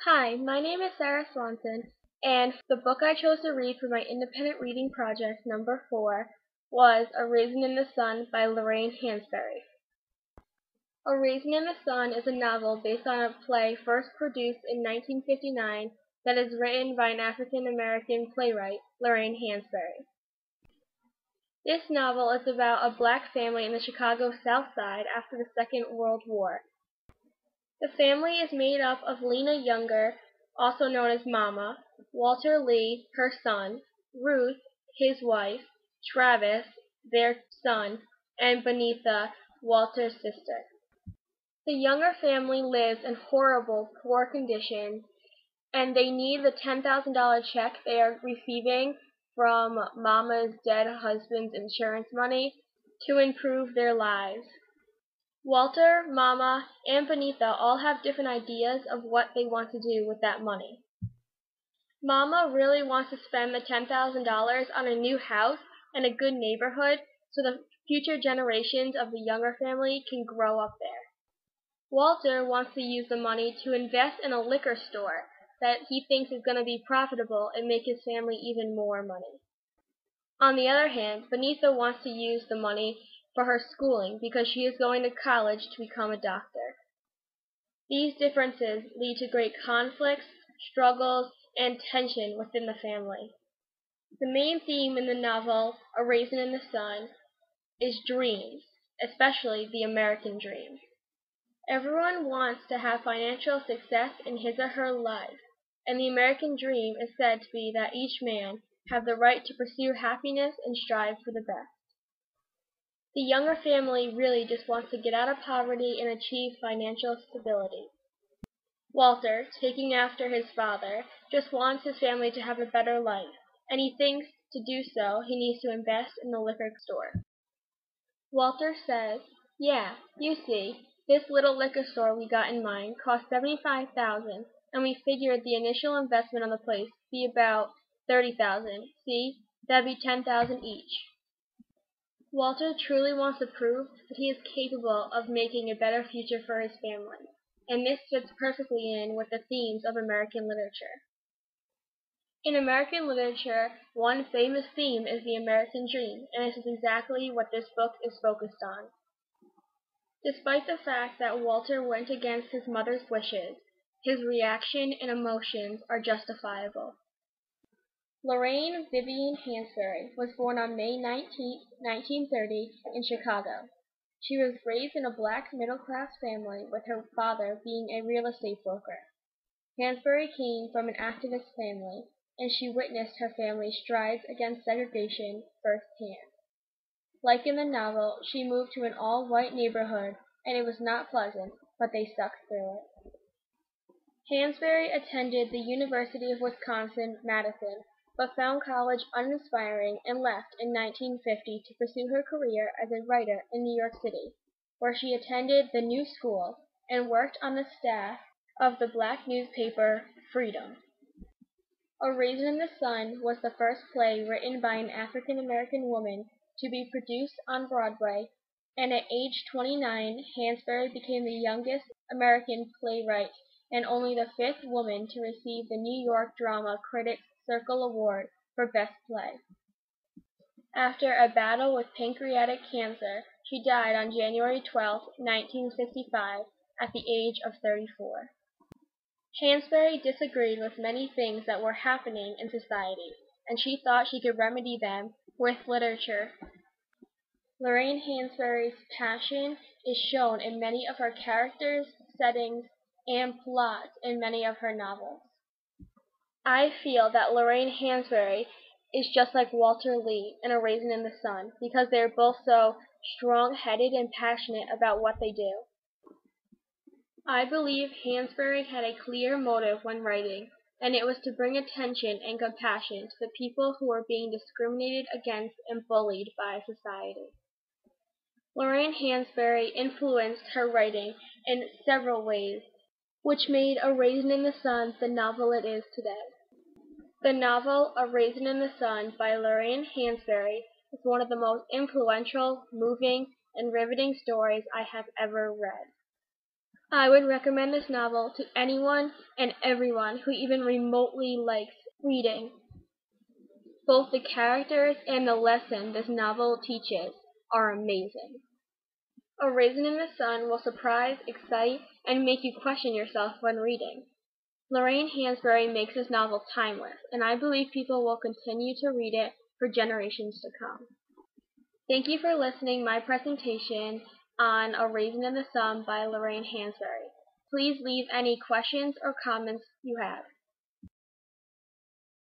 Hi, my name is Sarah Swanson, and the book I chose to read for my independent reading project number 4 was A Raisin in the Sun by Lorraine Hansberry. A Raisin in the Sun is a novel based on a play first produced in 1959 that is written by an African-American playwright, Lorraine Hansberry. This novel is about a black family in the Chicago South Side after the Second World War. The family is made up of Lena Younger, also known as Mama, Walter Lee, her son, Ruth, his wife, Travis, their son, and Benitha, Walter's sister. The Younger family lives in horrible, poor conditions, and they need the $10,000 check they are receiving from Mama's dead husband's insurance money to improve their lives. Walter, Mama, and Benitha all have different ideas of what they want to do with that money. Mama really wants to spend the $10,000 on a new house and a good neighborhood so the future generations of the Younger family can grow up there. Walter wants to use the money to invest in a liquor store that he thinks is going to be profitable and make his family even more money. On the other hand, Benitha wants to use the money for her schooling because she is going to college to become a doctor. These differences lead to great conflicts, struggles, and tension within the family. The main theme in the novel, A Raisin in the Sun, is dreams, especially the American dream. Everyone wants to have financial success in his or her life, and the American dream is said to be that each man have the right to pursue happiness and strive for the best. The Younger family really just wants to get out of poverty and achieve financial stability. Walter, taking after his father, just wants his family to have a better life, and he thinks to do so he needs to invest in the liquor store. Walter says, "Yeah, you see, this little liquor store we got in mind cost $75,000, and we figured the initial investment on the place be about $30,000. See, that'd be $10,000 each." Walter truly wants to prove that he is capable of making a better future for his family, and this fits perfectly in with the themes of American literature. In American literature, one famous theme is the American dream, and this is exactly what this book is focused on. Despite the fact that Walter went against his mother's wishes, his reaction and emotions are justifiable. Lorraine Vivian Hansberry was born on May 19, 1930, in Chicago. She was raised in a black middle-class family, with her father being a real estate broker. Hansberry came from an activist family, and she witnessed her family's strides against segregation firsthand. Like in the novel, she moved to an all-white neighborhood, and it was not pleasant, but they stuck through it. Hansberry attended the University of Wisconsin-Madison, but found college uninspiring and left in 1950 to pursue her career as a writer in New York City, where she attended the New School and worked on the staff of the black newspaper Freedom. A Raisin in the Sun was the first play written by an African-American woman to be produced on Broadway, and at age 29, Hansberry became the youngest American playwright and only the 5th woman to receive the New York Drama Critics Circle Award for Best Play. After a battle with pancreatic cancer, she died on January 12, 1965, at the age of 34. Hansberry disagreed with many things that were happening in society, and she thought she could remedy them with literature. Lorraine Hansberry's passion is shown in many of her characters, settings, and plots in many of her novels. I feel that Lorraine Hansberry is just like Walter Lee in A Raisin in the Sun because they are both so strong-headed and passionate about what they do. I believe Hansberry had a clear motive when writing, and it was to bring attention and compassion to the people who were being discriminated against and bullied by society. Lorraine Hansberry influenced her writing in several ways, which made A Raisin in the Sun the novel it is today. The novel A Raisin in the Sun by Lorraine Hansberry is one of the most influential, moving, and riveting stories I have ever read. I would recommend this novel to anyone and everyone who even remotely likes reading. Both the characters and the lesson this novel teaches are amazing. A Raisin in the Sun will surprise, excite, and make you question yourself when reading. Lorraine Hansberry makes this novel timeless, and I believe people will continue to read it for generations to come. Thank you for listening to my presentation on A Raisin in the Sun by Lorraine Hansberry. Please leave any questions or comments you have.